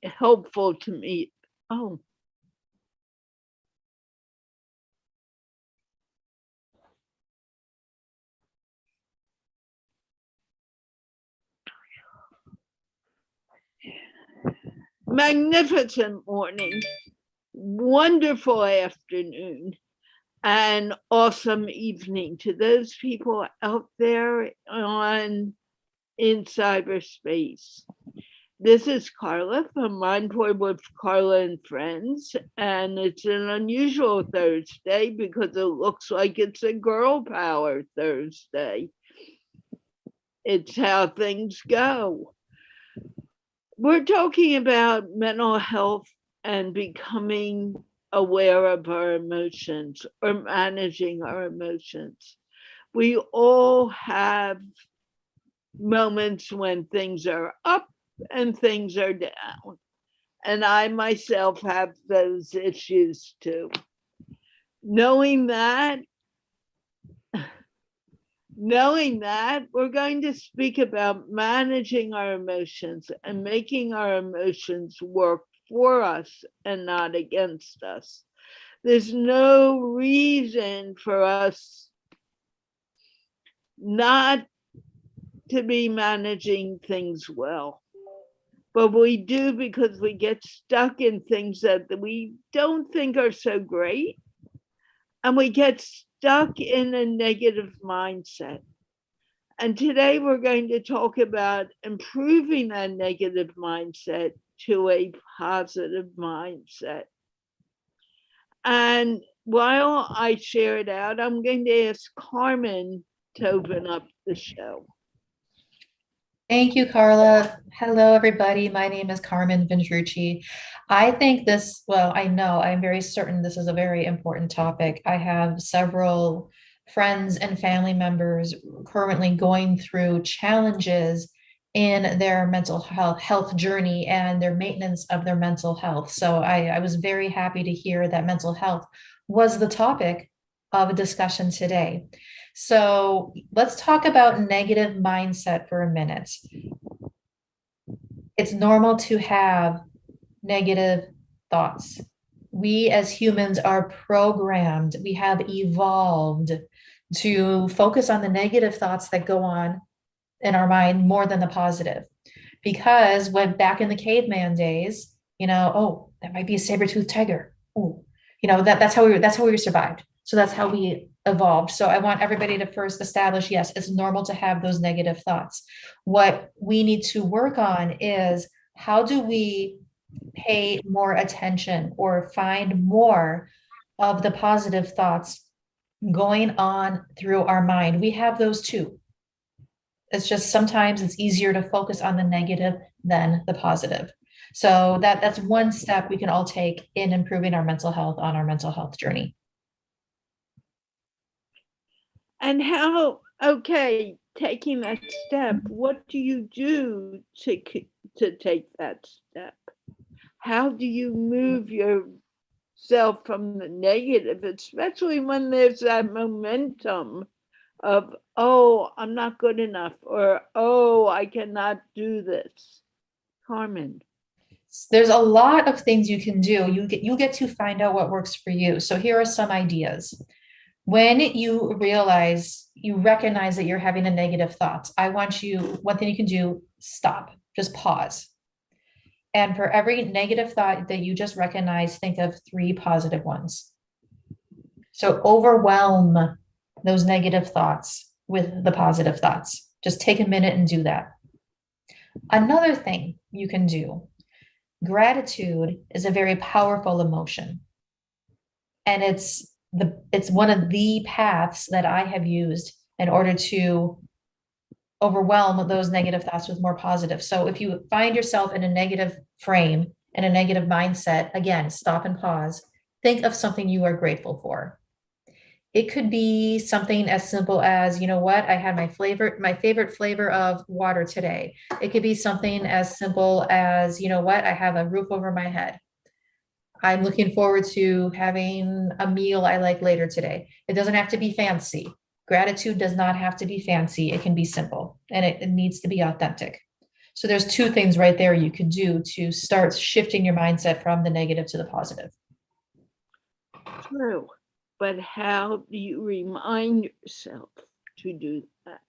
helpful to me. Oh, magnificent morning, wonderful afternoon, and awesome evening to those people out there in cyberspace. This is Carla from MindPlore with Carla and Friends, and it's an unusual Thursday because it looks like it's a girl power Thursday. It's how things go. We're talking about mental health and becoming aware of our emotions or managing our emotions. We all have moments when things are up and things are down. And I myself have those issues too. Knowing that, we're going to speak about managing our emotions and making our emotions work for us and not against us. There's no reason for us not to be managing things well. But we do because we get stuck in things that we don't think are so great. And we get stuck in a negative mindset. And today we're going to talk about improving that negative mindset to a positive mindset. And while I share it out, I'm going to ask Carmen to open up the show. Thank you, Carla. Hello, everybody. My name is Carmen Ventricci. I think this, well, I know, I'm very certain this is a very important topic. I have several friends and family members currently going through challenges in their mental health journey and their maintenance of their mental health. So I was very happy to hear that mental health was the topic of a discussion today. So let's talk about negative mindset for a minute. It's normal to have negative thoughts. We as humans are programmed, we have evolved to focus on the negative thoughts that go on in our mind more than the positive. Because when back in the caveman days, oh, that might be a saber-toothed tiger. Oh, that's how we survived. So that's how we evolved. So I want everybody to first establish, yes, it's normal to have those negative thoughts. What we need to work on is how do we pay more attention or find more of the positive thoughts going on through our mind. We have those too. It's just sometimes it's easier to focus on the negative than the positive. So that's one step we can all take in improving our mental health on our mental health journey. And how, okay, taking that step, what do you do to take that step? How do you move yourself from the negative, especially when there's that momentum of, oh, I'm not good enough, or, oh, I cannot do this? Carmen. There's a lot of things you can do. You get to find out what works for you. So here are some ideas. When you recognize that you're having a negative thought, one thing you can do, stop, just pause. And for every negative thought that you just recognize, think of 3 positive ones. So overwhelm those negative thoughts with the positive thoughts. Just take a minute and do that. Another thing you can do, gratitude is a very powerful emotion. And it's one of the paths that I have used in order to overwhelm those negative thoughts with more positive. So if you find yourself in a negative frame, in a negative mindset, again, stop and pause. Think of something you are grateful for. It could be something as simple as, you know what, I had my favorite flavor of water today. It could be something as simple as, you know what, I have a roof over my head. I'm looking forward to having a meal I like later today. It doesn't have to be fancy. Gratitude does not have to be fancy. It can be simple, and it needs to be authentic. So there's two things right there you could do to start shifting your mindset from the negative to the positive. True. But how do you remind yourself to do that?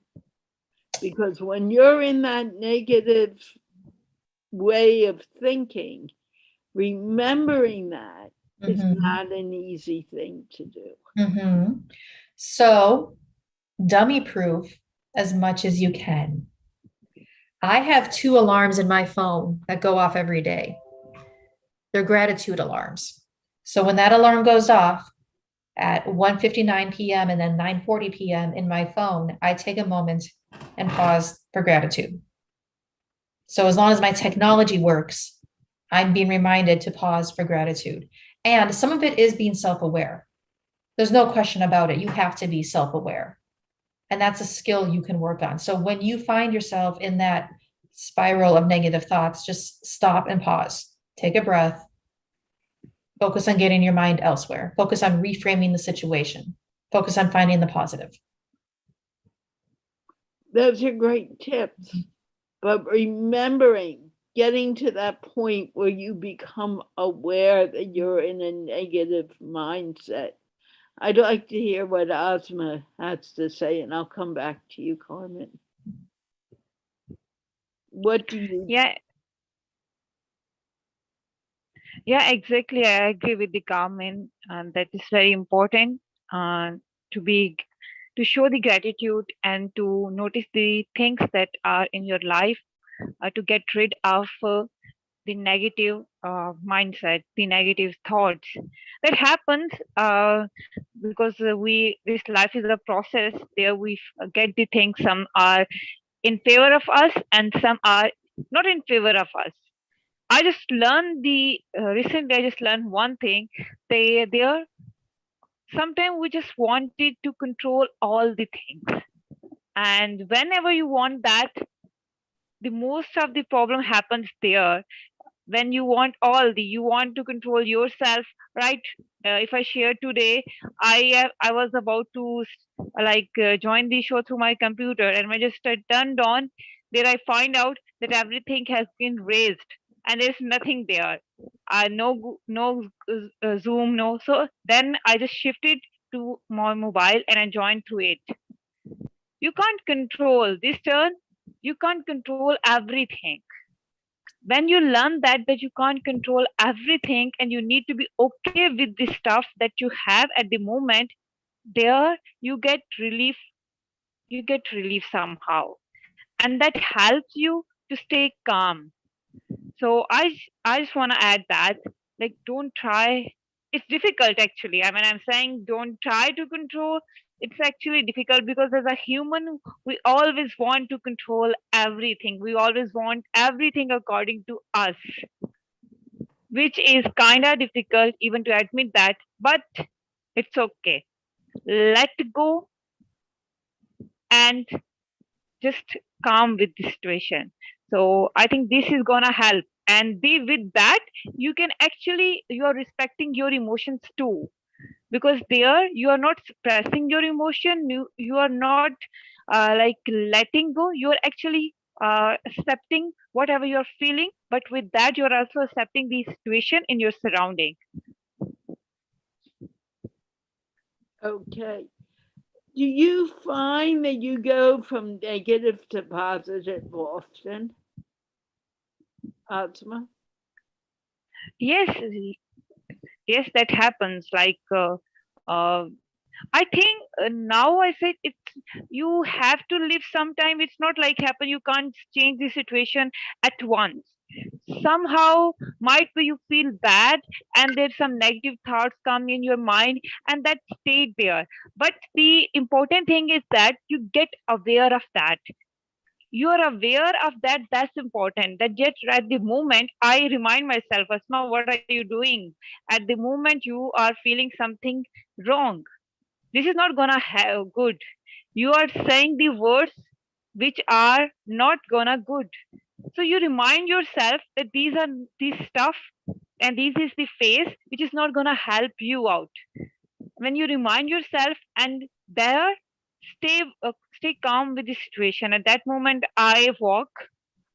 Because when you're in that negative way of thinking, remembering that is not an easy thing to do. So dummy proof as much as you can. I have 2 alarms in my phone that go off every day. They're gratitude alarms. So when that alarm goes off at 1:59 p.m. and then 9:40 p.m. in my phone, I take a moment and pause for gratitude. So as long as my technology works, I'm being reminded to pause for gratitude. And some of it is being self-aware. There's no question about it. You have to be self-aware. And that's a skill you can work on. So when you find yourself in that spiral of negative thoughts, just stop and pause. Take a breath. Focus on getting your mind elsewhere. Focus on reframing the situation. Focus on finding the positive. Those are great tips. But remembering, getting to that point where you become aware that you're in a negative mindset. I'd like to hear what Asma has to say, and I'll come back to you, Carmen. What do you? Yeah, exactly. I agree with the Carmen, and that is very important to show the gratitude and to notice the things that are in your life, to get rid of the negative mindset, the negative thoughts. That happens because this life is a process. There we get the things. Some are in favor of us, and some are not in favor of us. I just learned recently. I just learned one thing. There sometimes we just wanted to control all the things, and whenever you want that, the most of the problem happens there. When you want you want to control yourself, right? If I share today, I was about to join the show through my computer, and when I just turned on, there I find out that everything has been raised and there's nothing there. No Zoom, no. So then I just shifted to my mobile and I joined through it. You can't control this turn. You can't control everything. When you learn that you can't control everything and you need to be okay with the stuff that you have at the moment, there you get relief. You get relief somehow, and that helps you to stay calm. So I just want to add that, like, don't try. It's difficult, actually. I mean, I'm saying don't try to control. It's actually difficult because as a human, we always want to control everything. We always want everything according to us, which is kind of difficult even to admit that, but it's okay. Let go and just calm with the situation. So I think this is gonna help. And with that, you can actually, you are respecting your emotions too, because there you are not suppressing your emotion. You are not letting go. You are actually accepting whatever you're feeling, but with that you're also accepting the situation in your surrounding. Okay. Do you find that you go from negative to positive often, Asma? Yes, that happens. I think now I said it's, you have to live sometime. It's not like happen. You can't change the situation at once. Somehow might be you feel bad and there's some negative thoughts come in your mind and that stayed there. But the important thing is that you get aware of that. You are aware of that. That's important. That just at the moment I remind myself, Asma, what are you doing? At the moment you are feeling something wrong. This is not gonna have good. You are saying the words which are not gonna good. So you remind yourself that these are these stuff and this is the phase which is not gonna help you out. When you remind yourself and there, stay calm with the situation. At that moment I walk,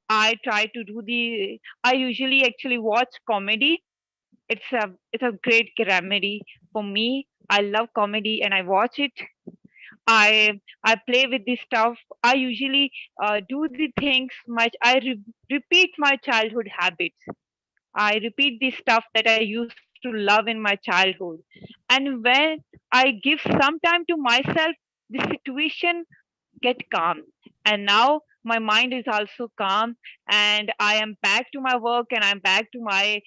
I try to do I usually actually watch comedy. It's a great remedy for me. I love comedy and I watch it. I play with this stuff. I usually do the things much. Repeat my childhood habits. I repeat the stuff that I used to love in my childhood. And when I give some time to myself, the situation get calm. And now my mind is also calm, and I am back to my work, and I'm back to my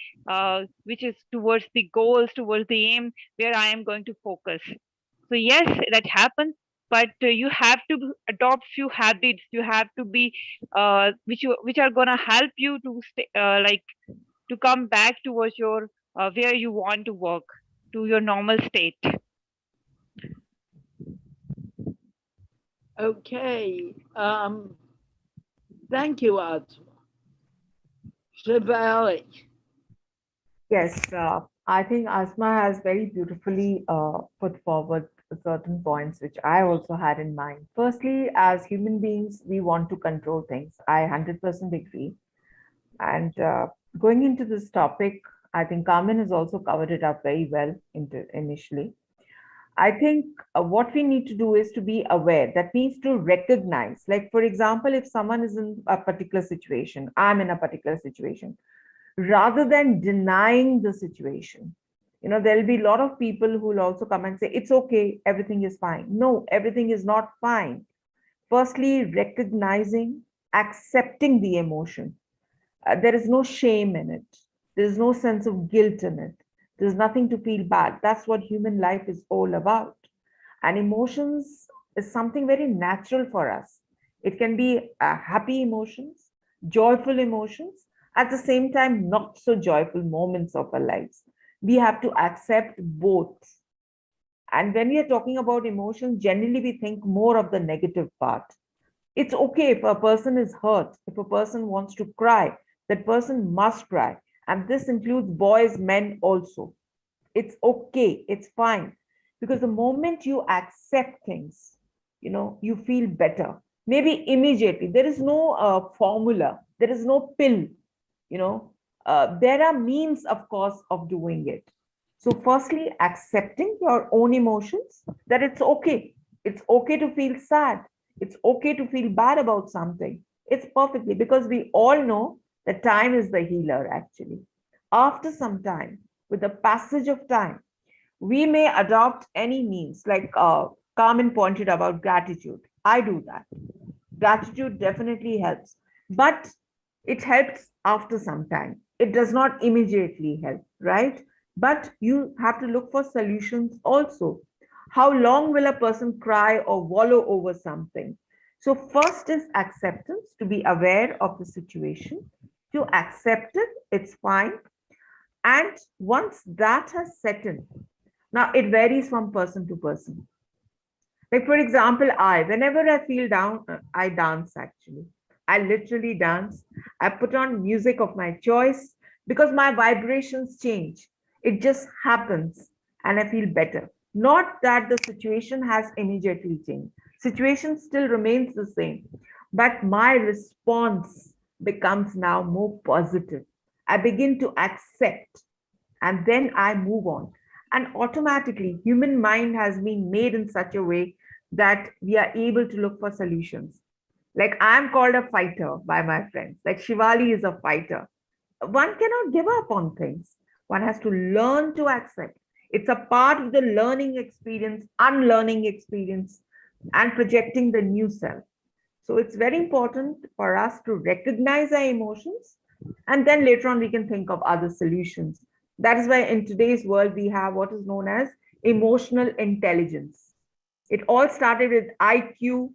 which is towards the goals, towards the aim where I am going to focus. So yes, that happens, but you have to adopt few habits. You have to be which are gonna help you to stay like to come back towards your where you want to work, to your normal state. Okay. Thank you, Asma. Shivali. Yes, I think Asma has very beautifully put forward certain points which I also had in mind. Firstly, as human beings, we want to control things. I 100% agree. And going into this topic, I think Carmen has also covered it up very well initially. I think what we need to do is to be aware. That means to recognize. Like, for example, if someone is in a particular situation, I'm in a particular situation, rather than denying the situation. There'll be a lot of people who will also come and say, it's okay, everything is fine. No, everything is not fine. Firstly, recognizing, accepting the emotion. There is no shame in it. There's no sense of guilt in it. There's nothing to feel bad. That's what human life is all about. And emotions is something very natural for us. It can be happy emotions, joyful emotions, at the same time, not so joyful moments of our lives. We have to accept both. And when we are talking about emotions, generally we think more of the negative part. It's okay if a person is hurt, if a person wants to cry, that person must cry. And this includes boys, men also. It's okay, it's fine. Because the moment you accept things, you feel better. Maybe immediately. There is no formula, there is no pill, there are means, of course, of doing it. So, firstly, accepting your own emotions, that it's okay. It's okay to feel sad. It's okay to feel bad about something. It's perfectly, because we all know that time is the healer, actually. After some time, with the passage of time, we may adopt any means, like Carmen pointed about gratitude. I do that. Gratitude definitely helps, but it helps after some time. It does not immediately help, right? But you have to look for solutions also. How long will a person cry or wallow over something? So, first is acceptance, to be aware of the situation, to accept it, it's fine. And once that has set in, now it varies from person to person. Like, for example, whenever I feel down, I dance actually. I literally dance. I put on music of my choice because my vibrations change. It just happens and I feel better. Not that the situation has immediately changed. Situation still remains the same, but my response becomes now more positive. I begin to accept and then I move on. And automatically, human mind has been made in such a way that we are able to look for solutions. Like, I'm called a fighter by my friends. Like, Shivali is a fighter. One cannot give up on things. One has to learn to accept. It's a part of the learning experience, unlearning experience, and projecting the new self. So it's very important for us to recognize our emotions, and then later on we can think of other solutions. That is why in today's world we have what is known as emotional intelligence. It all started with IQ,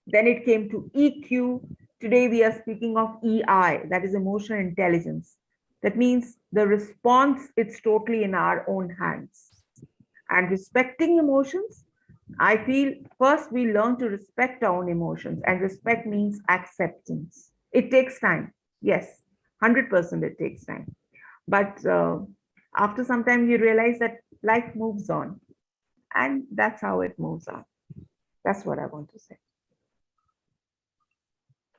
then it came to EQ. Today we are speaking of EI, that is emotional intelligence. That means the response, it's totally in our own hands. And respecting emotions, I feel first we learn to respect our own emotions, and respect means acceptance. It takes time. Yes, 100% it takes time. But after some time, you realize that life moves on, and that's how it moves on. That's what I want to say.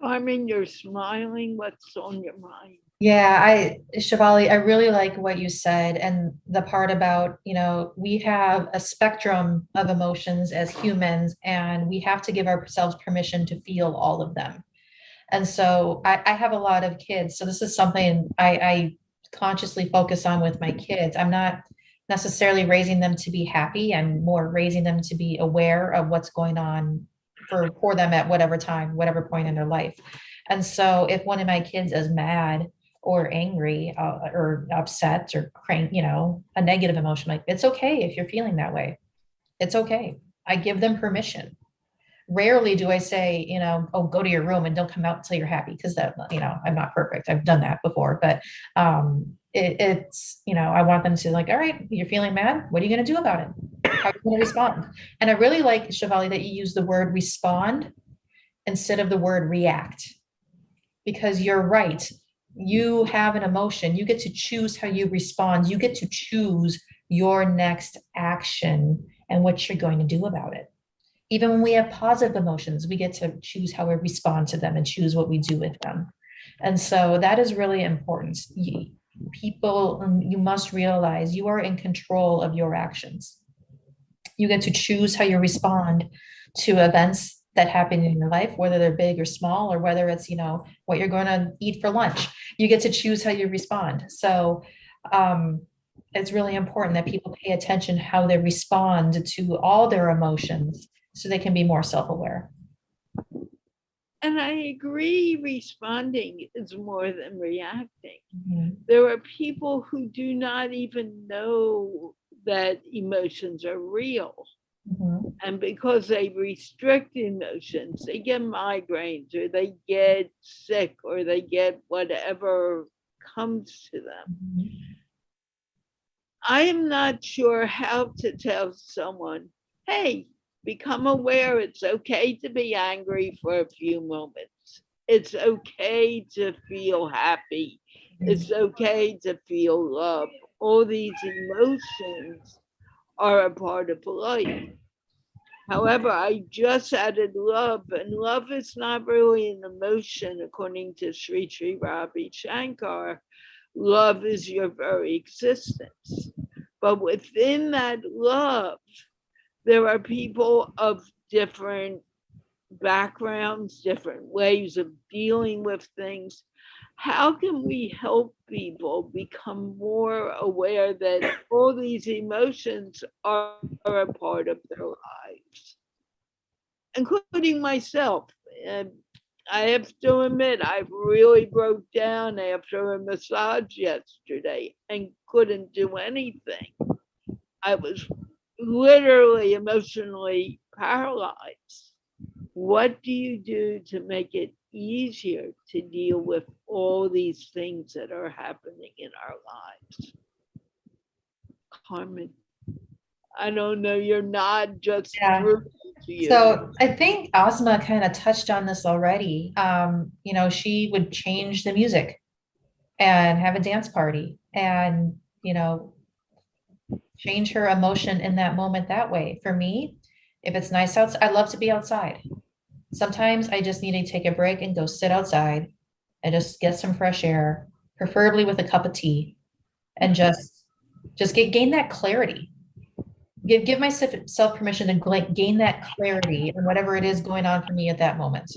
Carmen, you're smiling. What's on your mind? Yeah, Shivali, I really like what you said, and the part about, we have a spectrum of emotions as humans, and we have to give ourselves permission to feel all of them. And so I have a lot of kids, so this is something I consciously focus on with my kids. I'm not necessarily raising them to be happy. I'm more raising them to be aware of what's going on for them at whatever time, whatever point in their life. And so if one of my kids is mad or angry or upset or crank, a negative emotion, like, it's okay if you're feeling that way. It's okay. I give them permission. Rarely do I say, oh, go to your room and don't come out until you're happy, because that, I'm not perfect. I've done that before, but it's, I want them to, like, all right, you're feeling mad. What are you going to do about it? How are you going to respond? And I really like, Shivali, that you use the word respond instead of the word react, because you're right. You have an emotion. You get to choose how you respond. You get to choose your next action and what you're going to do about it. Even when we have positive emotions, we get to choose how we respond to them and choose what we do with them. And so that is really important. People, you must realize you are in control of your actions. You get to choose how you respond to events that happen in your life, whether they're big or small, or whether it's, what you're going to eat for lunch. You get to choose how you respond. So it's really important that people pay attention how they respond to all their emotions, so they can be more self-aware. And I agree, responding is more than reacting. Mm-hmm. There are people who do not even know that emotions are real. Mm-hmm. And because they restrict emotions, they get migraines, or they get sick, or they get whatever comes to them. Mm-hmm. I am not sure how to tell someone, hey, become aware it's okay to be angry for a few moments. It's okay to feel happy. It's okay to feel love. All these emotions are a part of life. However, I just added love, and love is not really an emotion, according to Sri Sri Ravi Shankar. Love is your very existence. But within that love, there are people of different backgrounds, different ways of dealing with things. How can we help people become more aware that all these emotions are a part of their lives, including myself? And I have to admit, I really broke down after a massage yesterday and couldn't do anything. I was literally emotionally paralyzed. What do you do to make it easier to deal with all these things that are happening in our lives? Carmen, I don't know, you're not just Yeah. to you. So I think Asma kind of touched on this already. She would change the music and have a dance party and, change her emotion in that moment that way. For me, if it's nice outside, I love to be outside. Sometimes I just need to take a break and go sit outside and just get some fresh air, preferably with a cup of tea, and just gain that clarity. Give myself permission to gain that clarity and whatever it is going on for me at that moment.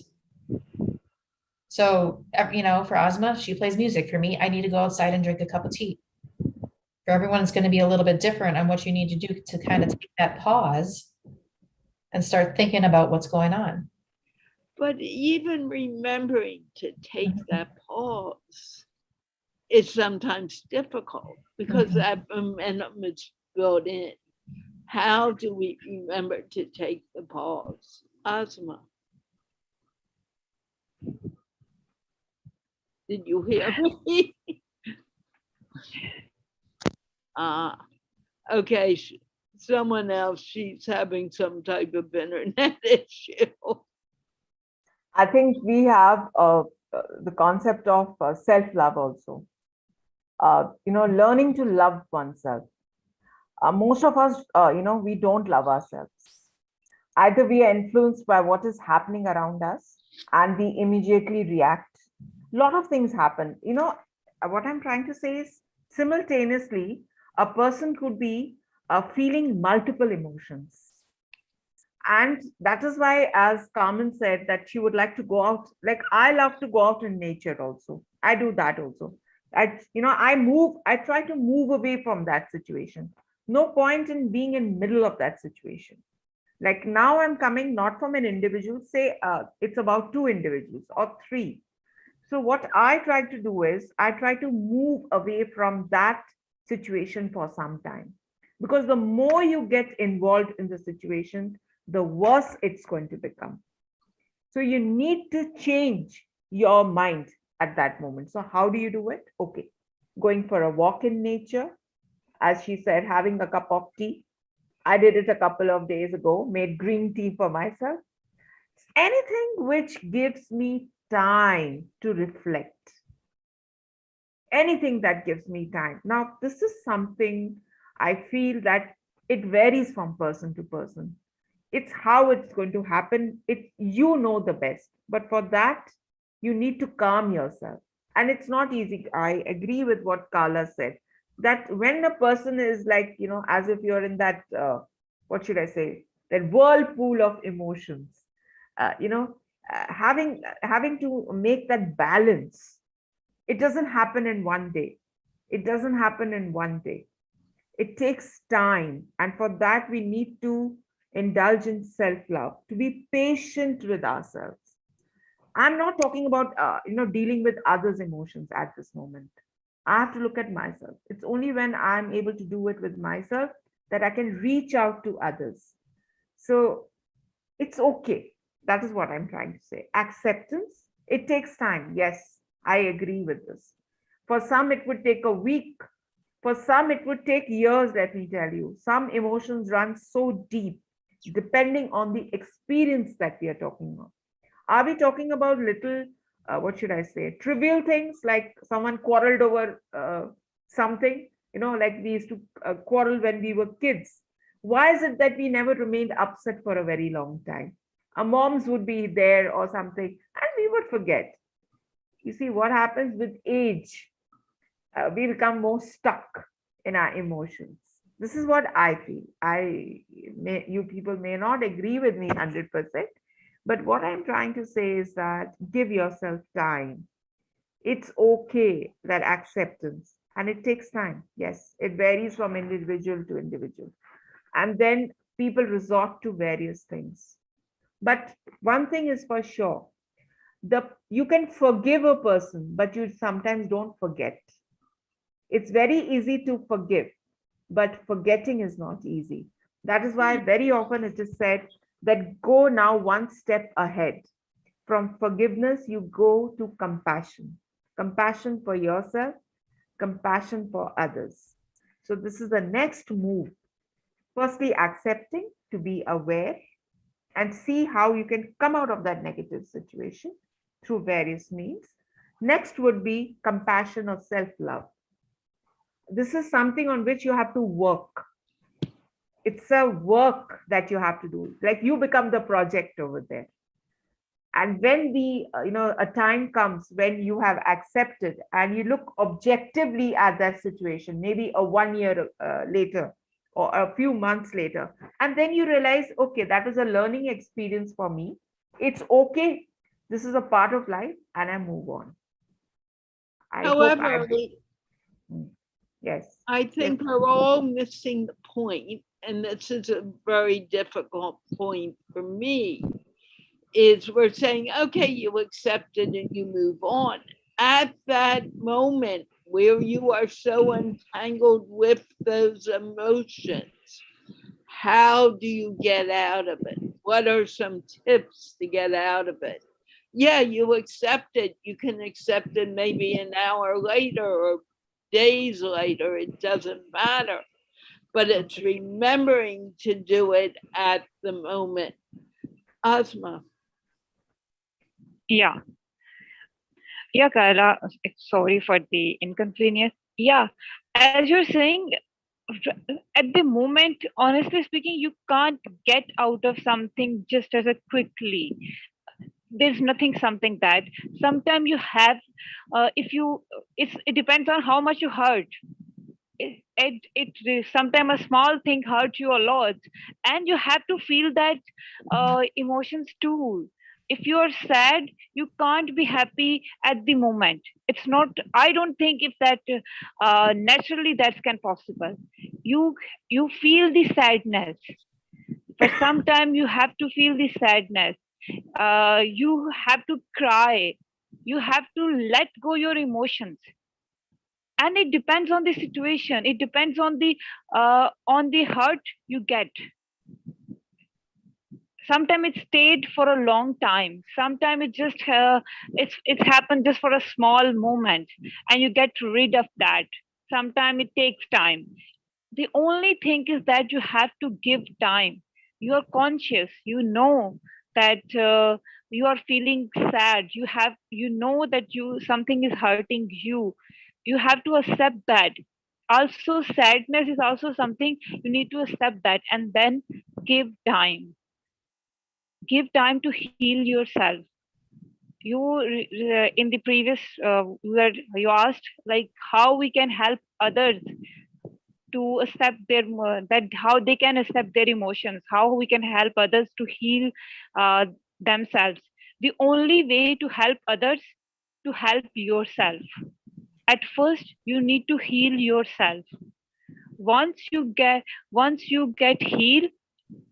So, for Asma, she plays music. For me, I need to go outside and drink a cup of tea. For everyone, it's going to be a little bit different on what you need to do to kind of take that pause and start thinking about what's going on. But even remembering to take that pause is sometimes difficult because that momentum is built in. How do we remember to take the pause? Asma, did you hear me? Okay, someone else, she's having some type of internet issue. I think we have the concept of self-love also. Learning to love oneself. Most of us, we don't love ourselves. Either we are influenced by what is happening around us and we immediately react. A lot of things happen. What I'm trying to say is simultaneously, a person could be feeling multiple emotions. And that is why, as Carmen said, that she would like to go out. Like, I love to go out in nature also. I do that also. I try to move away from that situation. No point in being in middle of that situation. Like, now I'm coming not from an individual, say it's about two individuals or three. So what I try to do is I try to move away from that situation for some time, because the more you get involved in the situation, the worse it's going to become. So you need to change your mind at that moment. So how do you do it? Okay, going for a walk in nature, as she said, having a cup of tea. I did it a couple of days ago, made green tea for myself. Anything which gives me time to reflect, anything that gives me time. Now, this is something I feel that it varies from person to person. It's how it's going to happen. You know the best, but for that, you need to calm yourself. And it's not easy. I agree with what Carla said, that when a person is like, as if you're in that, what should I say, that whirlpool of emotions, uh, you know, having to make that balance. It doesn't happen in one day. It doesn't happen in one day. It takes time. And for that, we need to indulge in self love, to be patient with ourselves. I'm not talking about, dealing with others' emotions at this moment. I have to look at myself. It's only when I'm able to do it with myself that I can reach out to others. So it's okay. That is what I'm trying to say. Acceptance, it takes time. Yes, I agree with this. For some, it would take a week. For some, it would take years, let me tell you. Some emotions run so deep, depending on the experience that we are talking about. Are we talking about little, what should I say, trivial things like someone quarreled over something, like we used to quarrel when we were kids? Why is it that we never remained upset for a very long time? Our moms would be there or something, and we would forget. You see, what happens with age? We become more stuck in our emotions. This is what I feel. You people may not agree with me 100%, but what I'm trying to say is that give yourself time. It's okay, that acceptance, and it takes time. Yes, it varies from individual to individual. And then people resort to various things. But one thing is for sure, you can forgive a person, but you sometimes don't forget. It's very easy to forgive, but forgetting is not easy. That is why very often it is said that go now one step ahead. From forgiveness, you go to compassion. Compassion for yourself, compassion for others. So this is the next move. Firstly, accepting, to be aware and see how you can come out of that negative situation through various means. Next would be compassion or self-love. This is something on which you have to work. It's a work that you have to do. Like, you become the project over there. And when a time comes when you have accepted and you look objectively at that situation, maybe a 1 year later or a few months later, and then you realize, okay, that was a learning experience for me. It's okay. This is a part of life, and I move on. However, yes, I think we're all missing the point, and this is a very difficult point for me, is we're saying, okay, you accept it and you move on. At that moment where you are so entangled with those emotions, how do you get out of it? What are some tips to get out of it? Yeah, you accept it. You can accept it maybe an hour later or days later. It doesn't matter. But it's remembering to do it at the moment. Asma. Yeah. Carla, sorry for the inconvenience. As you're saying, at the moment, honestly speaking, you can't get out of something just as a quickly. There's nothing something that sometimes you have, if you, it depends on how much you hurt. Sometimes a small thing hurts you a lot, and you have to feel that emotions too. If you are sad, you can't be happy at the moment. It's not, I don't think if that naturally that can possible. You you feel the sadness for some time. You have to feel the sadness. You have to cry. You have to let go your emotions, and it depends on the situation. It depends on the hurt you get. Sometimes it stayed for a long time. Sometimes it just it's happened just for a small moment, and you get rid of that. Sometimes it takes time. The only thing is that you have to give time. You are conscious, you know that you are feeling sad. You know that you something is hurting you. You have to accept that. Also, sadness is also something you need to accept that, and then give time. Give time to heal yourself. In the previous where you asked like how we can help others to accept their that how they can accept their emotions, how we can help others to heal uh, themselves. The only way to help others, to help yourself. At first you need to heal yourself. Once you get healed,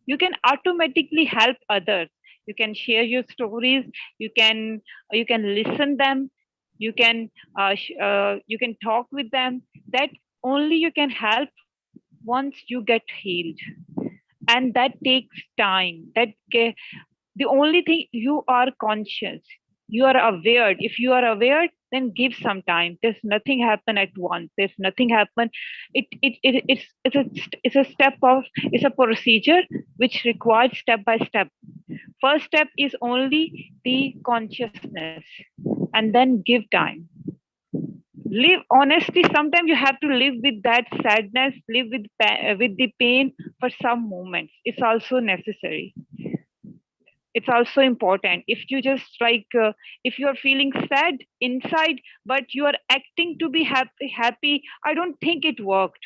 you can automatically help others. You can share your stories. You can listen them. You can talk with them. That only you can help once you get healed, and that takes time. The only thing, you are conscious, you are aware. If you are aware, then give some time. There's nothing happen at once. There's nothing happen. It's a step of, it's a procedure which requires step by step. First step is only the consciousness, and then give time. Live honestly. Sometimes you have to live with that sadness, live with the pain for some moments. It's also necessary. It's also important. If you just if you are feeling sad inside but you are acting to be happy, I don't think it worked.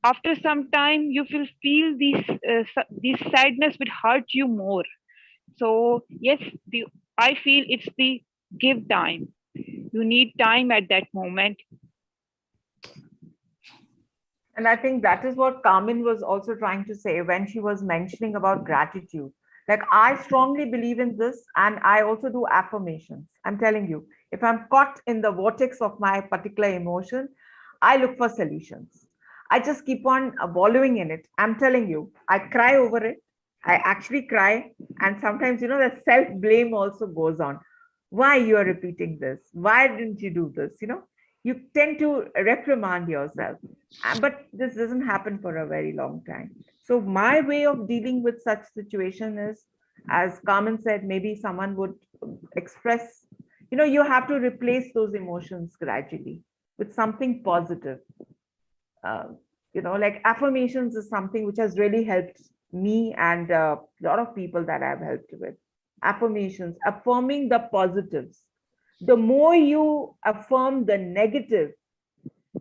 After some time you will feel this sadness will hurt you more. So yes, the I feel it's the give time. You need time at that moment. And I think that is what Carmen was also trying to say when she was mentioning about gratitude. Like, I strongly believe in this, and I also do affirmations. I'm telling you, if I'm caught in the vortex of my particular emotion, I look for solutions. I just keep on wallowing in it. I'm telling you, I cry over it. I actually cry. And sometimes, the self blame also goes on. Why you are repeating this? Why didn't you do this? You tend to reprimand yourself. But this doesn't happen for a very long time. So my way of dealing with such situation is, as Carmen said, maybe someone would express, you have to replace those emotions gradually with something positive. uh, like affirmations is something which has really helped me and a lot of people that I've helped with. Affirmations, affirming the positives. The more you affirm the negative,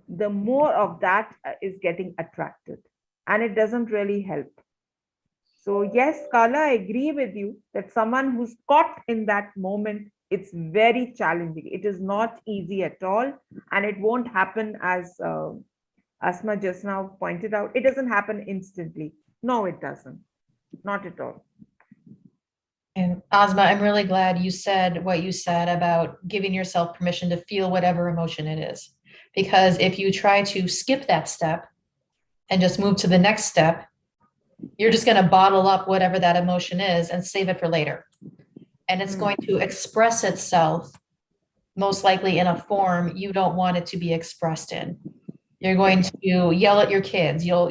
the more of that is getting attracted, and it doesn't really help. So yes, Carla, I agree with you that someone who's caught in that moment, it's very challenging. It is not easy at all, and it won't happen as Asma just now pointed out. It doesn't happen instantly. No, it doesn't. Not at all. And Asma, I'm really glad you said what you said about giving yourself permission to feel whatever emotion it is. Because if you try to skip that step and just move to the next step, you're just going to bottle up whatever that emotion is and save it for later. And it's going to express itself most likely in a form you don't want it to be expressed in. You're going to yell at your kids. You'll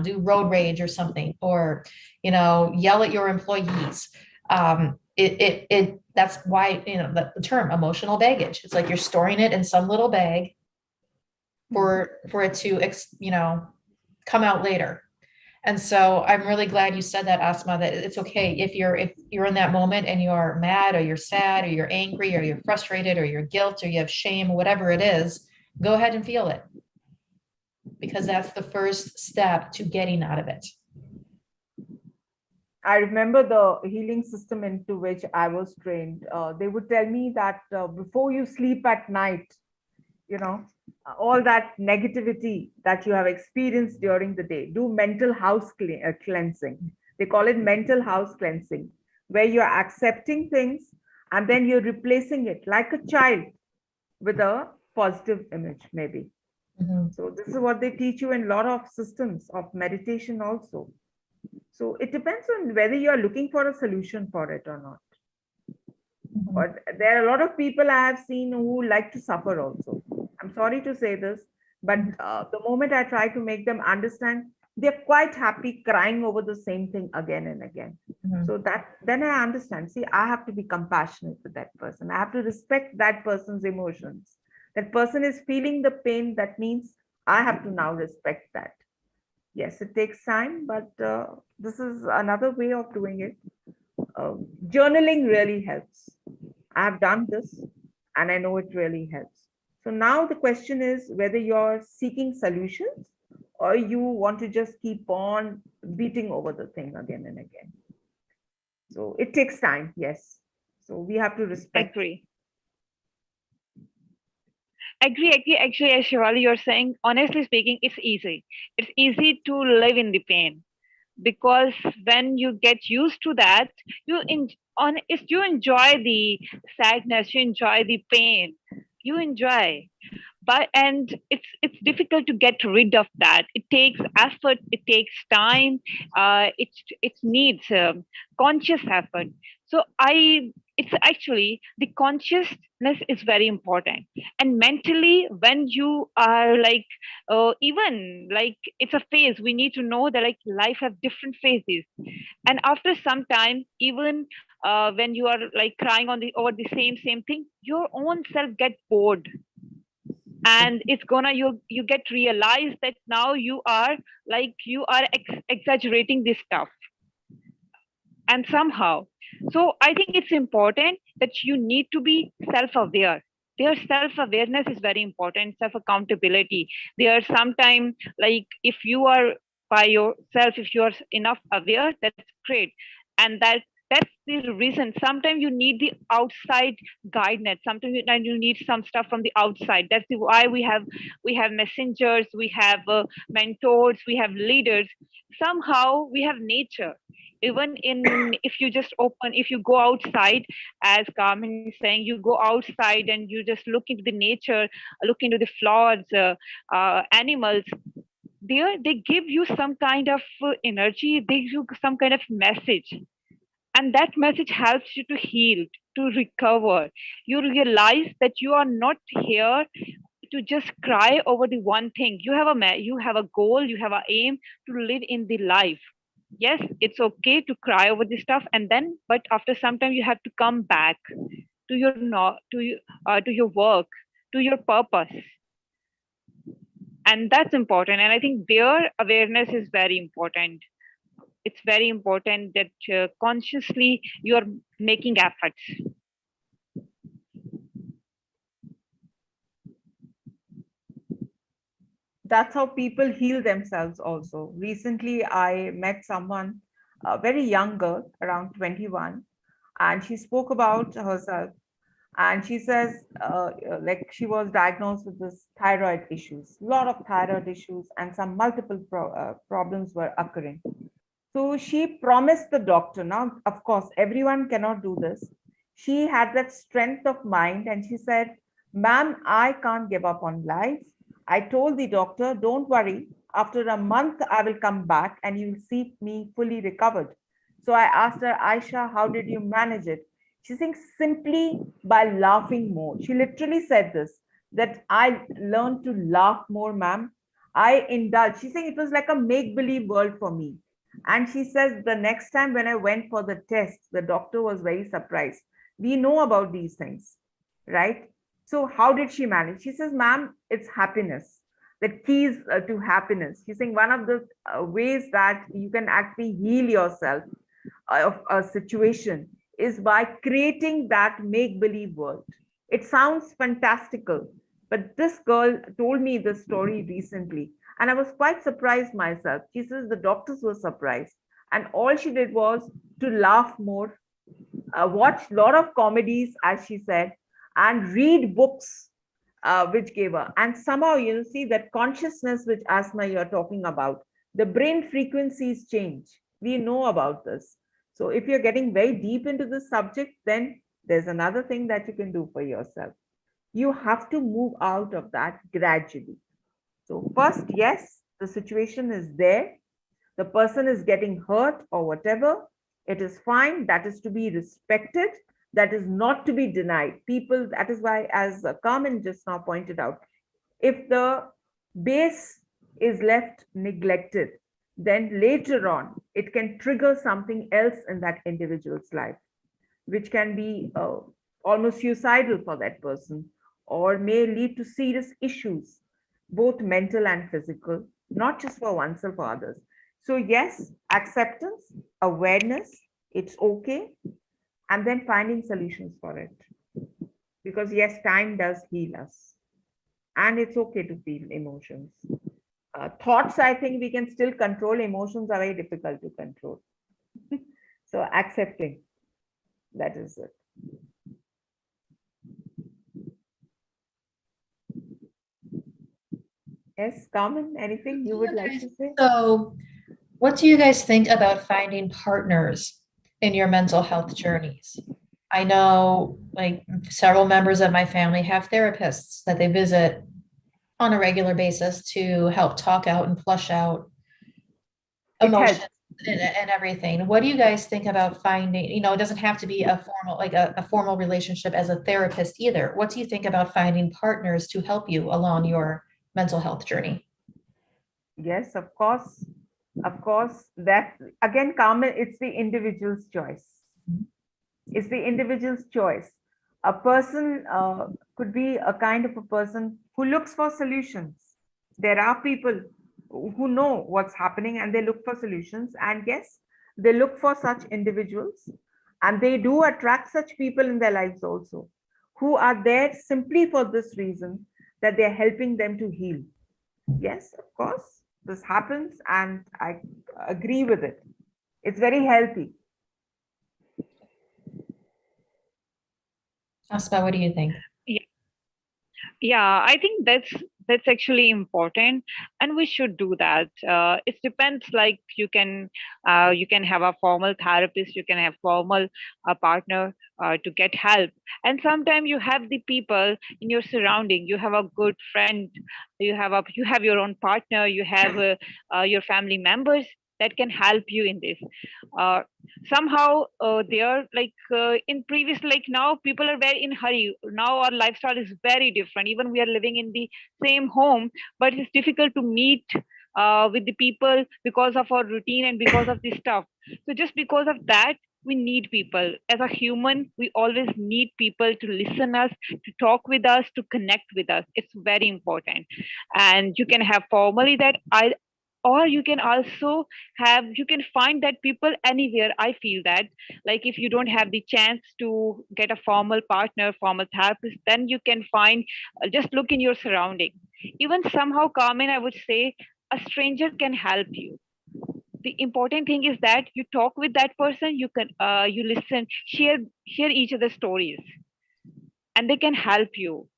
do road rage or something, or yell at your employees. That's why the term emotional baggage. It's like you're storing it in some little bag, for it to, come out later. And so I'm really glad you said that, Asma, that it's okay if you're in that moment and you're mad or you're sad or you're angry or you're frustrated or you're guilt or you have shame, whatever it is, go ahead and feel it, because that's the first step to getting out of it. I remember the healing system into which I was trained. They would tell me that before you sleep at night, all that negativity that you have experienced during the day, do mental house cleansing. They call it mental house cleansing, where you're accepting things and then you're replacing it like a child with a positive image, maybe. So this is what they teach you in a lot of systems of meditation also. So it depends on whether you're looking for a solution for it or not. But there are a lot of people I have seen who like to suffer also. I'm sorry to say this, but the moment I try to make them understand, they're quite happy crying over the same thing again and again. So then I understand. See, I have to be compassionate with that person. I have to respect that person's emotions. That person is feeling the pain. That means I have to now respect that. Yes, it takes time, but this is another way of doing it. Journaling really helps. I have done this and I know it really helps. So now the question is whether you're seeking solutions or you want to just keep on beating over the thing again and again. So it takes time, yes. So we have to respect. Agree. Actually, as Shivali, you're saying, honestly speaking, it's easy. It's easy to live in the pain, because when you get used to that, you enjoy the sadness, you enjoy the pain, you enjoy. And it's difficult to get rid of that. It takes effort, it takes time, it needs conscious effort. So it's actually, the consciousness is very important. And mentally, when you are like, even like, it's a phase, we need to know that like life has different phases. And after some time, even when you are like crying over the same thing, your own self gets bored. And it's gonna, you get realized that now you are exaggerating this stuff. And somehow, so I think it's important that you need to be self-aware. Their self-awareness is very important, self-accountability. There are sometimes, like, if you are by yourself, if you are enough aware, that's great. And that's the reason. Sometimes you need the outside guidance. Sometimes you need some stuff from the outside. That's why we have messengers, we have mentors, we have leaders. Somehow we have nature. Even if you go outside, as Carmen is saying, you go outside and you just look into the nature, look into the flowers, animals. They give you some kind of energy. They give you some kind of message. And that message helps you to heal, to recover. You realize that you are not here to just cry over the one thing. You have a goal, you have an aim to live in the life. Yes, it's okay to cry over this stuff, but after some time you have to come back to your work, to your purpose. And that's important. And I think their awareness is very important. It's very important that consciously you are making efforts. That's how people heal themselves also. Recently, I met someone, a very young girl, around 21, and she spoke about herself. And she says, like she was diagnosed with this thyroid issues, a lot of thyroid issues, and some multiple problems were occurring. So she promised the doctor. Now, of course, everyone cannot do this. She had that strength of mind and she said, "Ma'am, I can't give up on life. I told the doctor, don't worry. After a month, I will come back and you'll see me fully recovered." So I asked her, "Aisha, how did you manage it?" She thinks simply by laughing more. She literally said this, that I learned to laugh more, ma'am. I indulged. She's saying it was like a make-believe world for me. And she says the next time when I went for the test, the doctor was very surprised. We know about these things, right? So how did she manage? She says, "Ma'am, it's happiness. the keys to happiness. She's saying one of the ways that you can actually heal yourself of a situation is by creating that make believe world. It sounds fantastical, but this girl told me this story recently, and I was quite surprised myself. She says the doctors were surprised, and all she did was to laugh more, watch a lot of comedies, as she said, and read books which gave her. And somehow, you see that consciousness, which Asma you're talking about, the brain frequencies change. We know about this. So if you're getting very deep into the subject, then there's another thing that you can do for yourself. You have to move out of that gradually. So first, yes, the situation is there. The person is getting hurt or whatever. It is fine. That is to be respected. That is not to be denied. People, that is why, as Carmen just now pointed out, if the base is left neglected, then later on, it can trigger something else in that individual's life, which can be almost suicidal for that person, or may lead to serious issues, both mental and physical, not just for oneself or others. So yes, acceptance, awareness, it's okay, and then finding solutions for it. Because yes, time does heal us, and it's okay to feel emotions. Thoughts, I think we can still control. Emotions are very difficult to control. So accepting, that is it. Yes, Carmen, anything you would like to say? So, what do you guys think about finding partners in your mental health journeys? I know like several members of my family have therapists that they visit on a regular basis to help talk out and flush out emotions and everything. What do you guys think about finding, it doesn't have to be a formal, like a formal relationship as a therapist either. What do you think about finding partners to help you along your mental health journey? Yes, of course. Of course, that again, Carmen, it's the individual's choice. It's the individual's choice. A person could be a kind of a person who looks for solutions. There are people who know what's happening and they look for solutions. And yes, they look for such individuals, and they do attract such people in their lives also, who are there simply for this reason, that they're helping them to heal. Yes, of course, this happens, and I agree with it. It's very healthy. Asma, what do you think? Yeah, I think that's actually important, and we should do that. It depends. Like you can have a formal therapist, you can have formal partner to get help, and sometimes you have the people in your surrounding. You have a good friend, you have your own partner, you have your family members that can help you in this. Somehow they are like in previous, like now people are very in hurry. Now our lifestyle is very different. Even we are living in the same home, but it's difficult to meet with the people because of our routine and because of this stuff. So just because of that, we need people. As a human, we always need people to listen us, to talk with us, to connect with us. It's very important. And you can have formally that I, or you can also have, you can find that people anywhere. I feel that, like if you don't have the chance to get a formal partner, formal therapist, then you can find, just look in your surrounding. Even somehow, Carmen, I would say a stranger can help you. The important thing is that you talk with that person, you can you listen, share each other's stories, and they can help you.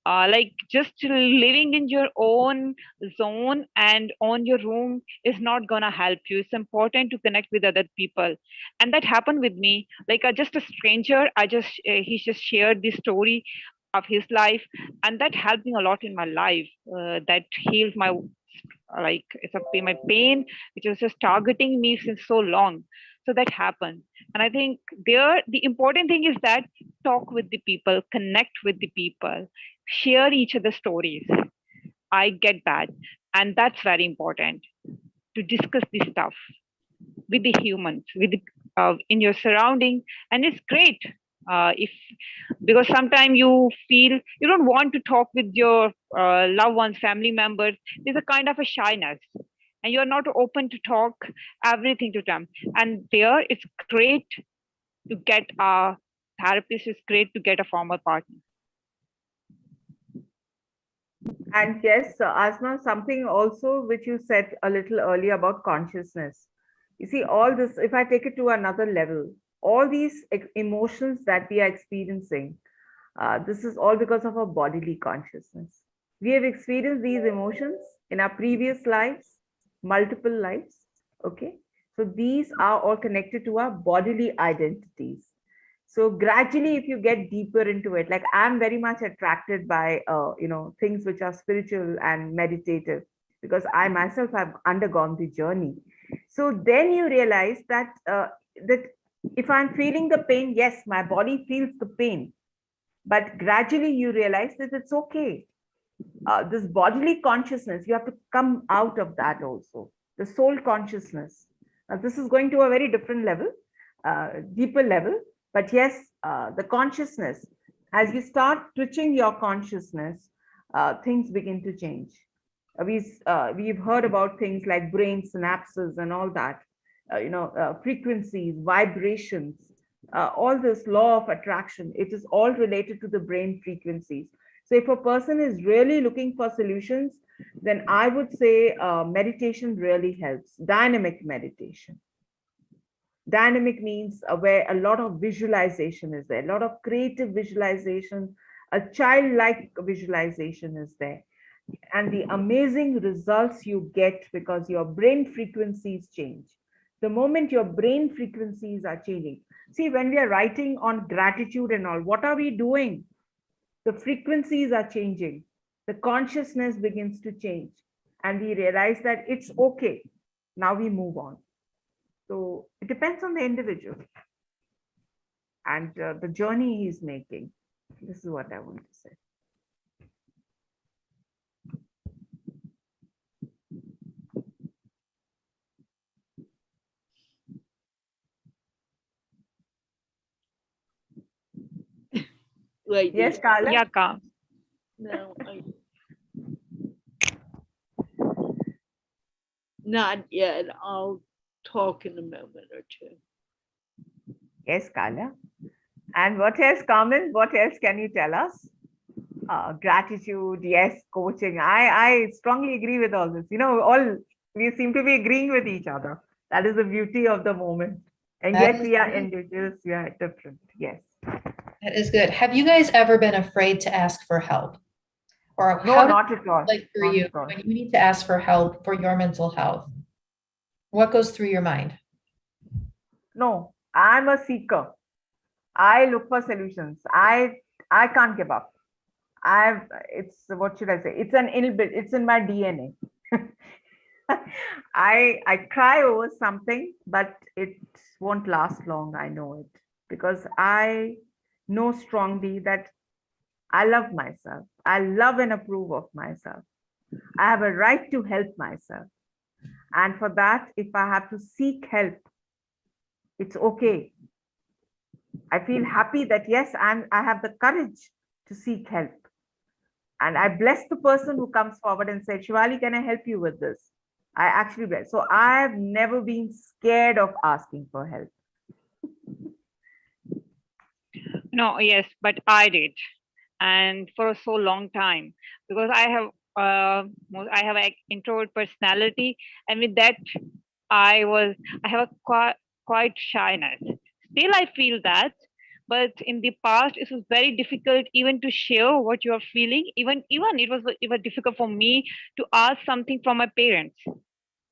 Like just living in your own zone and on your room is not gonna help you. It's important to connect with other people, and that happened with me. Like just a stranger, he just shared the story of his life, and that helped me a lot in my life. That healed my, like it's my pain, which was just targeting me since so long. So that happened, and I think there the important thing is that talk with the people, connect with the people, share each other's stories. I get that, and that's very important, to discuss this stuff with the humans, with the, in your surrounding, and it's great. If because sometimes you feel you don't want to talk with your loved ones, family members. There's a kind of a shyness, and you're not open to talk everything to them. And there, it's great to get a therapist. It's great to get a former partner. And yes, Asma, something also which you said a little earlier about consciousness. You see, all this, if I take it to another level, all these emotions that we are experiencing, this is all because of our bodily consciousness. We have experienced these emotions in our previous lives, multiple lives. Okay. So these are all connected to our bodily identities. So gradually, if you get deeper into it, like I'm very much attracted by things which are spiritual and meditative, because I myself have undergone the journey. So then you realize that if I'm feeling the pain, yes, my body feels the pain, but gradually you realize that it's okay. This bodily consciousness, you have to come out of that also. The soul consciousness. Now, this is going to a very different level, deeper level. But yes, the consciousness, as you start twitching your consciousness, things begin to change. We've heard about things like brain synapses and all that, frequencies, vibrations, all this law of attraction. It is all related to the brain frequencies. So if a person is really looking for solutions, then I would say meditation really helps. Dynamic meditation. Dynamic means where a lot of visualization is there, a lot of creative visualization, a childlike visualization is there. And the amazing results you get because your brain frequencies change. The moment your brain frequencies are changing. See, when we are writing on gratitude and all, what are we doing? The frequencies are changing. The consciousness begins to change. And we realize that it's okay. Now we move on. So it depends on the individual and the journey he's making. This is what I want to say. Lady. Yes, Carla? Yeah, Ka. No, not yet. I'll talk in a moment or two. Yes, Carla. And what else, Carmen? What else can you tell us? Gratitude, yes, coaching. I strongly agree with all this. All we seem to be agreeing with each other. That is the beauty of the moment. And yet we are individuals, we are different. Yes. That is good. Have you guys ever been afraid to ask for help? Or No, how not at all. like for Not you at all. when you need to ask for help for your mental health? What goes through your mind? No, I'm a seeker. I look for solutions. I can't give up. It's what should I say? It's an inbuilt, it's in my DNA. I cry over something, but it won't last long. I know it because I know strongly that I love myself. I love and approve of myself. I have a right to help myself. And for that, if I have to seek help, it's okay. I feel happy that yes, I have the courage to seek help. And I bless the person who comes forward and said, Shivali, can I help you with this? I actually bless. So I've never been scared of asking for help. No, yes, but I did, and for so long time, because I have an introvert personality, and with that, I have a quite shyness. Still, I feel that, but in the past, it was very difficult even to share what you are feeling. Even it was difficult for me to ask something from my parents.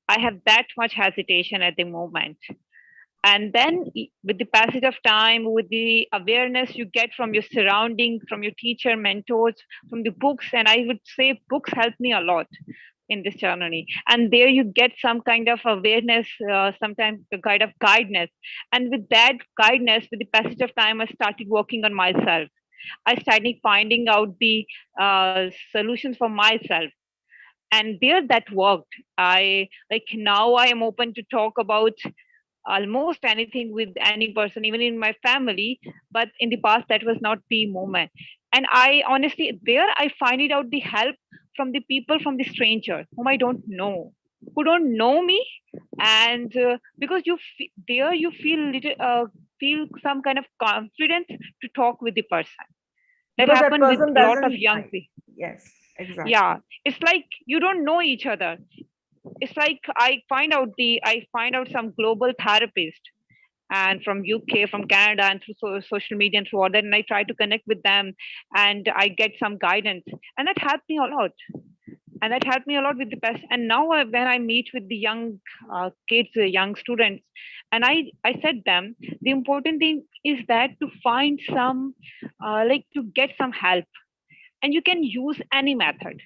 I have that much hesitation at the moment. And then with the passage of time, with the awareness you get from your surrounding, from your teacher, mentors, from the books, and I would say books helped me a lot in this journey. And there you get some kind of awareness, sometimes the kind of guidance. And with that guidance, with the passage of time, I started working on myself. I started finding out the solutions for myself, and there that worked. I like now I am open to talk about almost anything with any person, even in my family. But in the past, that was not the moment. And I honestly, there I find it out the help from the people, from the stranger whom I don't know, who don't know me. And because there you feel feel some kind of confidence to talk with the person. That Because that happened with person a lot of doesn't, young people. yes, Yeah, exactly. it's like you don't know each other. It's like I find out some global therapist and from UK, from Canada, and through social media and through all that, and I try to connect with them, and I get some guidance, and that helped me a lot. And that helped me a lot with the past. And now when I meet with the young kids, young students, and I said them, the important thing is that to find some, like to get some help, and you can use any method.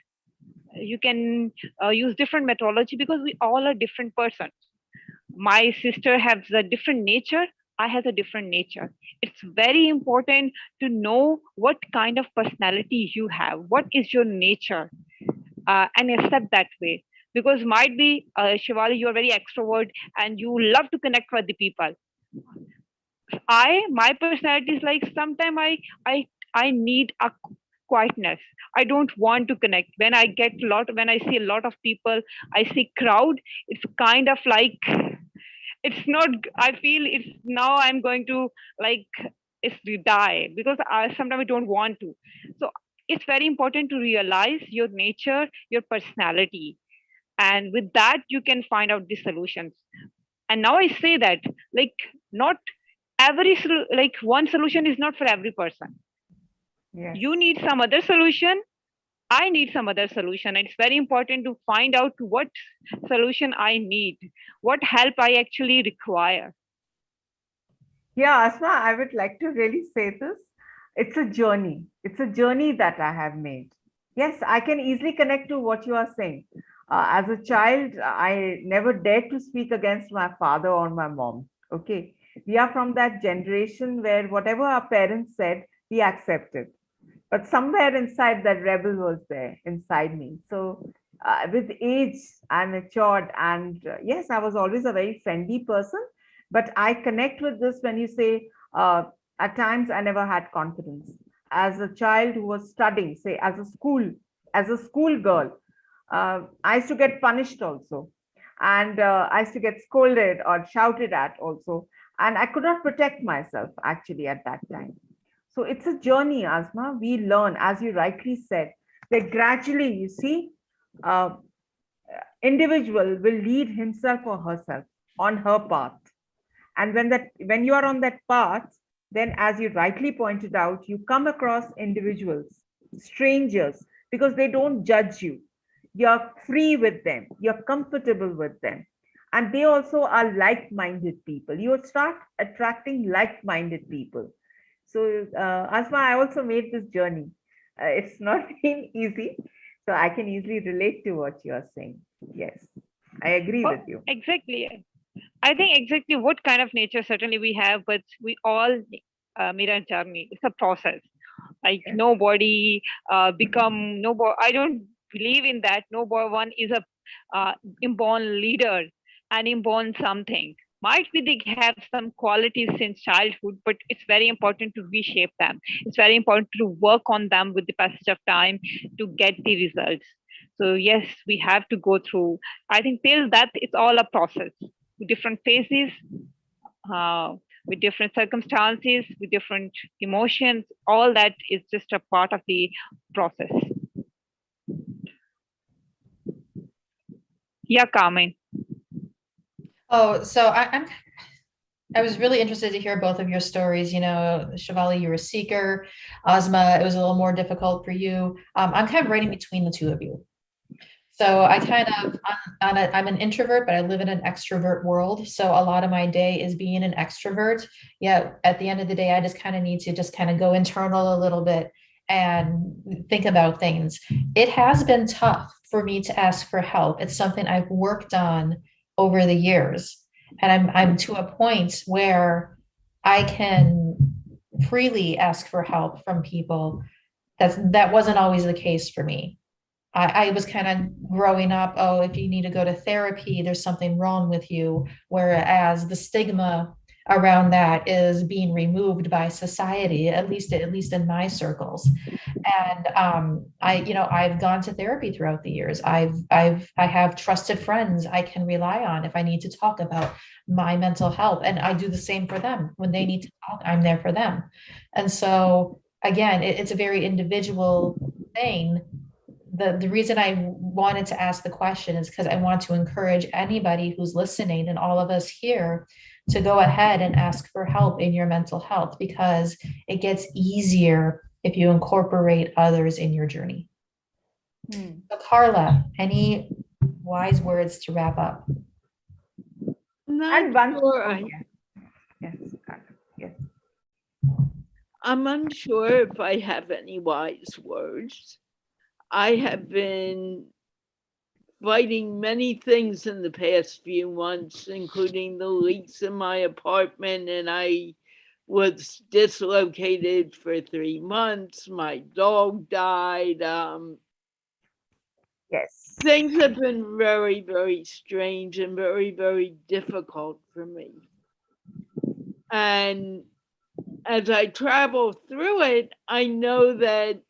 You can use different methodology because we all are different persons. My sister has a different nature, I has a different nature. It's very important to know what kind of personality you have, what is your nature, and accept that way. Because might be, Shivali, you're very extrovert and you love to connect with the people. My personality is like sometimes I need a quietness. I don't want to connect. When I see a lot of people, I see crowd. It's kind of like it's not. I feel it's now I'm going to like it's die because sometimes I don't want to. So it's very important to realize your nature, your personality, and with that you can find out the solutions. And now I say that like not like one solution is not for every person. Yes. You need some other solution, I need some other solution. It's very important to find out what solution I need, what help I actually require. Yeah, Asma, I would like to really say this. It's a journey. It's a journey that I have made. Yes, I can easily connect to what you are saying. As a child, I never dared to speak against my father or my mom. Okay. We are from that generation where whatever our parents said, we accepted. But somewhere inside, that rebel was there inside me. So, with age, I matured. And yes, I was always a very friendly person. But I connect with this when you say, at times I never had confidence. As a child who was studying, say, as a school girl, I used to get punished also. And I used to get scolded or shouted at also. And I could not protect myself actually at that time. So it's a journey, Asma. We learn, as you rightly said, that gradually, you see, uh, individual will lead himself or herself on her path. And when you are on that path, then as you rightly pointed out, you come across individuals, strangers, because they don't judge you. You're free with them, you're comfortable with them. And they also are like-minded people. You start attracting like-minded people. So, Asma, I also made this journey. It's not been easy. So I can easily relate to what you are saying. Yes, I agree Oh, with you. exactly. I think exactly what kind of nature certainly we have, but we all meet a journey. It's a process. Like Yes. nobody become nobody. I don't believe in that. Nobody one is a inborn leader and inborn something. Might be they have some qualities since childhood, but it's very important to reshape them. It's very important to work on them with the passage of time to get the results. So yes, we have to go through. I think till that it's all a process with different phases, uh, with different circumstances, with different emotions. All that is just a part of the process. Yeah, Carmen. Oh, so I was really interested to hear both of your stories. You know, Shivali, you're a seeker. Asma, it was a little more difficult for you. I'm kind of right in between the two of you. So I kind of, I'm an introvert, but I live in an extrovert world. So a lot of my day is being an extrovert. Yeah, at the end of the day, I just kind of need to just kind of go internal a little bit and think about things. It has been tough for me to ask for help. It's something I've worked on over the years. And I'm to a point where I can freely ask for help from people. That wasn't always the case for me. I was kind of growing up, oh, if you need to go to therapy, there's something wrong with you. Whereas the stigma around that is being removed by society, at least in my circles. And I've gone to therapy throughout the years. I have trusted friends I can rely on if I need to talk about my mental health. And I do the same for them. When they need to talk, I'm there for them. And so again, it's a very individual thing. The reason I wanted to ask the question is because I want to encourage anybody who's listening and all of us here to go ahead and ask for help in your mental health, because it gets easier if you incorporate others in your journey. So Carla, any wise words to wrap up? Not one, sure. yes, yes. I'm unsure if I have any wise words. I have been fighting many things in the past few months, including the leaks in my apartment, and I was dislocated for 3 months. My dog died. Yes. Things have been very, very strange and very, very difficult for me. And as I travel through it, I know that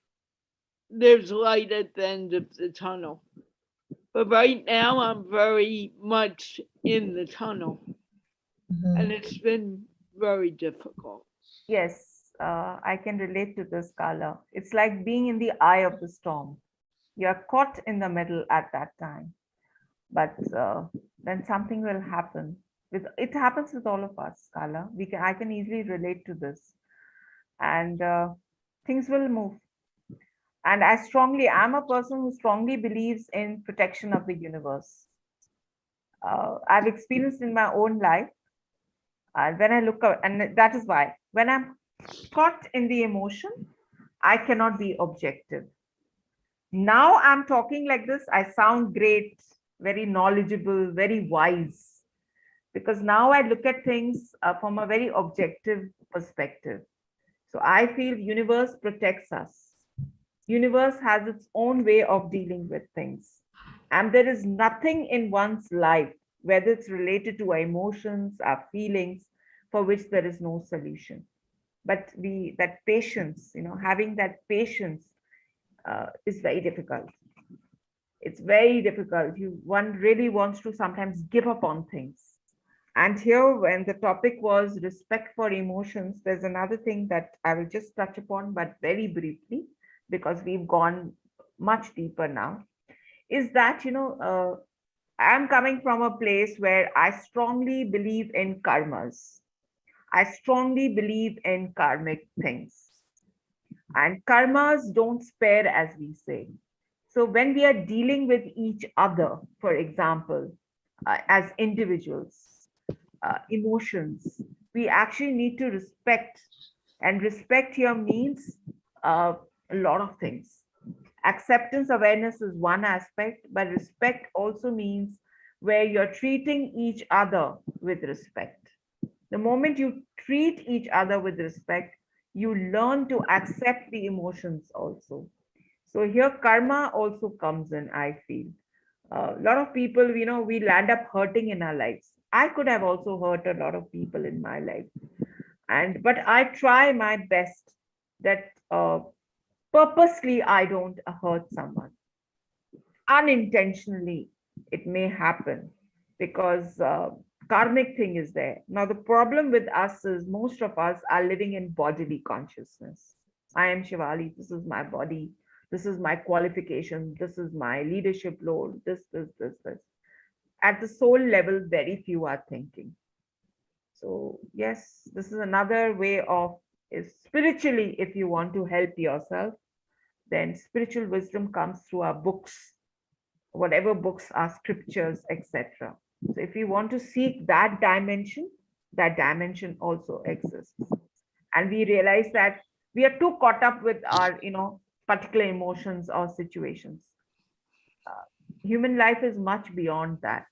there's light at the end of the tunnel. But right now, I'm very much in the tunnel. And it's been very difficult. Yes, I can relate to this, Carla. It's like being in the eye of the storm. You're caught in the middle at that time. But then something will happen. It happens with all of us, Carla. I can easily relate to this. And things will move. And I'm a person who strongly believes in protection of the universe. I've experienced in my own life. When I look out, and that is why when I'm caught in the emotion, I cannot be objective. Now I'm talking like this, I sound great, very knowledgeable, very wise, because now I look at things from a very objective perspective. So I feel universe protects us. Universe has its own way of dealing with things. And there is nothing in one's life, whether it's related to our emotions, our feelings, for which there is no solution. But that patience, having that patience is very difficult. It's very difficult. One really wants to sometimes give up on things. And here, when the topic was respect for emotions, there's another thing that I will just touch upon, but very briefly, because we've gone much deeper now, is that, I'm coming from a place where I strongly believe in karmas. I strongly believe in karmic things. And karmas don't spare, as we say. So when we are dealing with each other, for example, as individuals, emotions, we actually need to respect. And respect here means a lot of things. Acceptance awareness is one aspect, but respect also means where you're treating each other with respect. The moment you treat each other with respect, you learn to accept the emotions also. So here karma also comes in, I feel. A lot of people, we land up hurting in our lives. I could have also hurt a lot of people in my life. But I try my best that purposely I don't hurt someone. Unintentionally, it may happen because karmic thing is there. Now, the problem with us is most of us are living in bodily consciousness. I am Shivali, this is my body, this is my qualification, this is my leadership role, this. At the soul level, very few are thinking. So, yes, this is another way of, is spiritually, if you want to help yourself, then spiritual wisdom comes through our books, whatever books are scriptures, etc. So if you want to seek that dimension also exists. And we realize that we are too caught up with our, particular emotions or situations. Human life is much beyond that.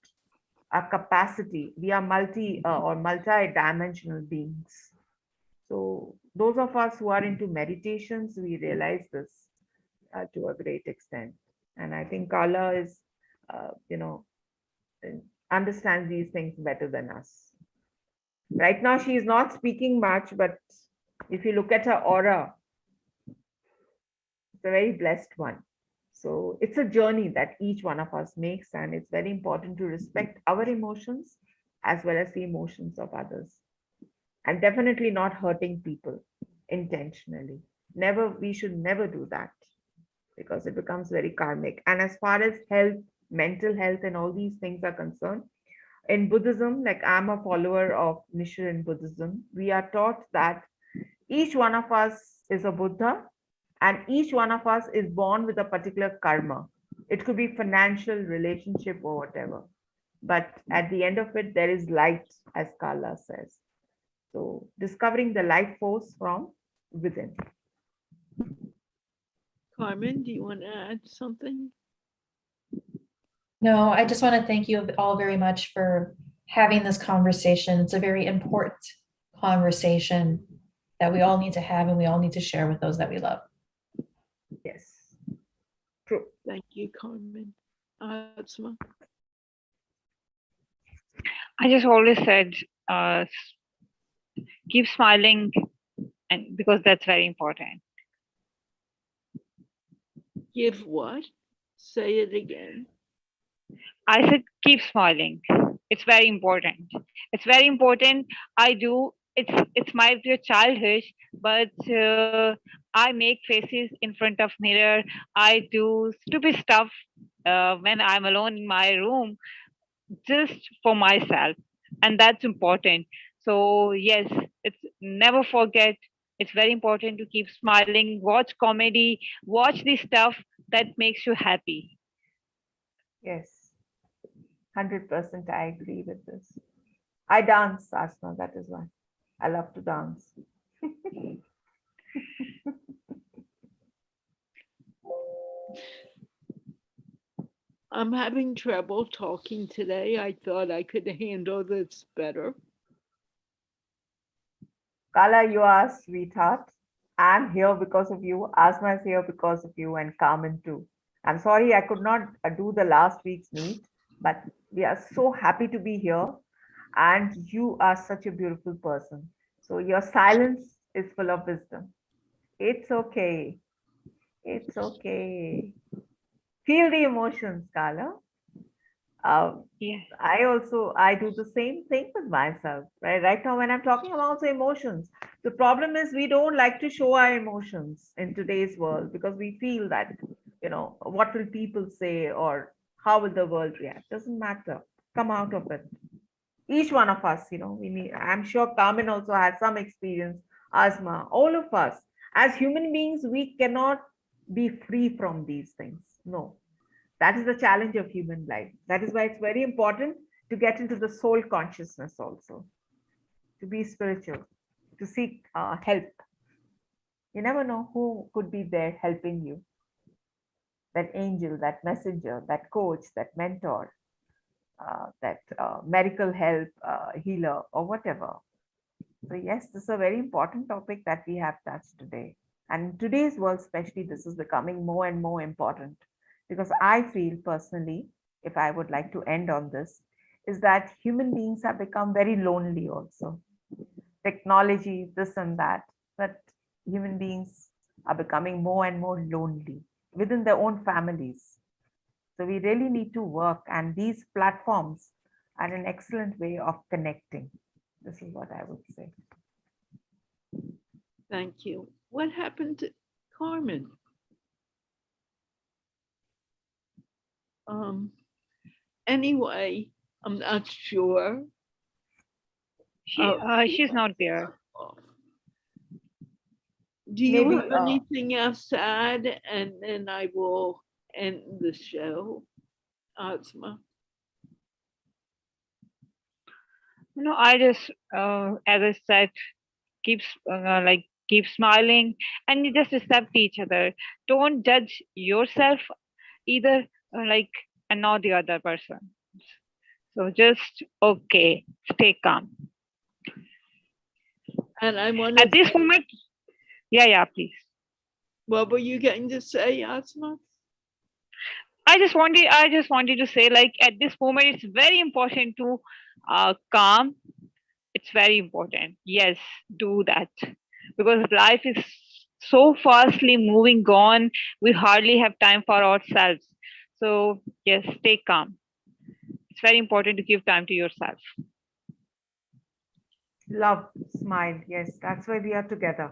Our capacity, we are multi-dimensional beings. So those of us who are into meditations, we realize this to a great extent. And I think Carla is, understands these things better than us. Right now, she is not speaking much, but if you look at her aura, it's a very blessed one. So it's a journey that each one of us makes, and it's very important to respect our emotions as well as the emotions of others. And definitely not hurting people intentionally. Never, we should never do that because it becomes very karmic. And as far as health, mental health, and all these things are concerned, in Buddhism, like I'm a follower of Nichiren Buddhism, we are taught that each one of us is a Buddha and each one of us is born with a particular karma. It could be financial, relationship, or whatever. But at the end of it, there is light, as Carla says. So discovering the life force from within. Carmen, do you want to add something? No, I just want to thank you all very much for having this conversation. It's a very important conversation that we all need to have and we all need to share with those that we love. Yes. True. Thank you, Carmen. Asma? I just always said, keep smiling, and because that's very important. Give what? Say it again. I said, keep smiling. It's very important. It's very important. I do. It's my pure childhood, but I make faces in front of mirror. I do stupid stuff when I'm alone in my room, just for myself, and that's important. So yes, it's never forget. It's very important to keep smiling. Watch comedy. Watch the stuff that makes you happy. Yes. 100% I agree with this. I dance, Asma, that is why. I love to dance. I'm having trouble talking today. I thought I could handle this better. Carla, you are a sweetheart. I'm here because of you. Asma is here because of you, and Carmen too. I'm sorry I could not do the last week's meet, but we are so happy to be here. And you are such a beautiful person. So your silence is full of wisdom. It's okay. It's okay. Feel the emotions, Carla. Yes. I do the same thing with myself, right? Right now, when I'm talking about the emotions, the problem is we don't like to show our emotions in today's world because we feel that, what will people say or how will the world react? Doesn't matter. Come out of it. Each one of us, we need, I'm sure Carmen also has some experience, Asma, all of us. As human beings, we cannot be free from these things. No, that is the challenge of human life. That is why it's very important to get into the soul consciousness also, to be spiritual, to seek help. You never know who could be there helping you. That angel, that messenger, that coach, that mentor, that medical help, healer, or whatever. So yes, this is a very important topic that we have touched today. And in today's world, especially, this is becoming more and more important because I feel personally, if I would like to end on this, is that human beings have become very lonely also. Technology, this and that, but human beings are becoming more and more lonely within their own families. So we really need to work, and these platforms are an excellent way of connecting. This is what I would say. Thank you. What happened to Carmen? Anyway, I'm not sure. She's not there. Do you Maybe, have anything else to add? And then I will end the show, Asma. No, I just, as I said, keep smiling, and you just accept each other. Don't judge yourself either, and not the other person. So just okay, stay calm. And I want At this moment, yeah, please. What were you going to say, Asma? I just wanted to say, like, at this moment, it's very important to calm. It's very important. Yes, do that, because life is so fastly moving on. We hardly have time for ourselves. So yes, stay calm. It's very important to give time to yourself. Love, smile. Yes, that's why we are together.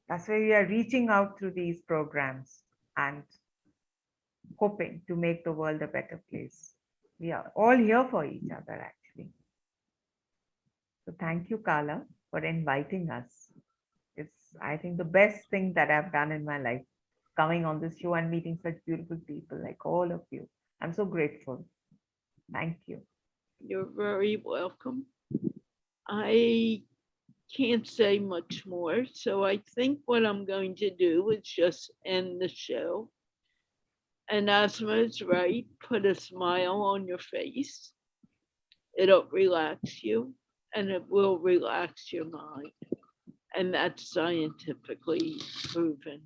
That's why we are reaching out through these programs and hoping to make the world a better place. We are all here for each other, actually. So thank you, Carla, for inviting us. It's, I think, the best thing that I've done in my life, coming on this show and meeting such beautiful people like all of you. I'm so grateful. Thank you. You're very welcome. I can't say much more, so I think what I'm going to do is just end the show. And Asma is right, put a smile on your face. It'll relax you and it will relax your mind. And that's scientifically proven.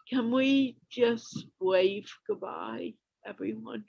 Can we just wave goodbye, everyone?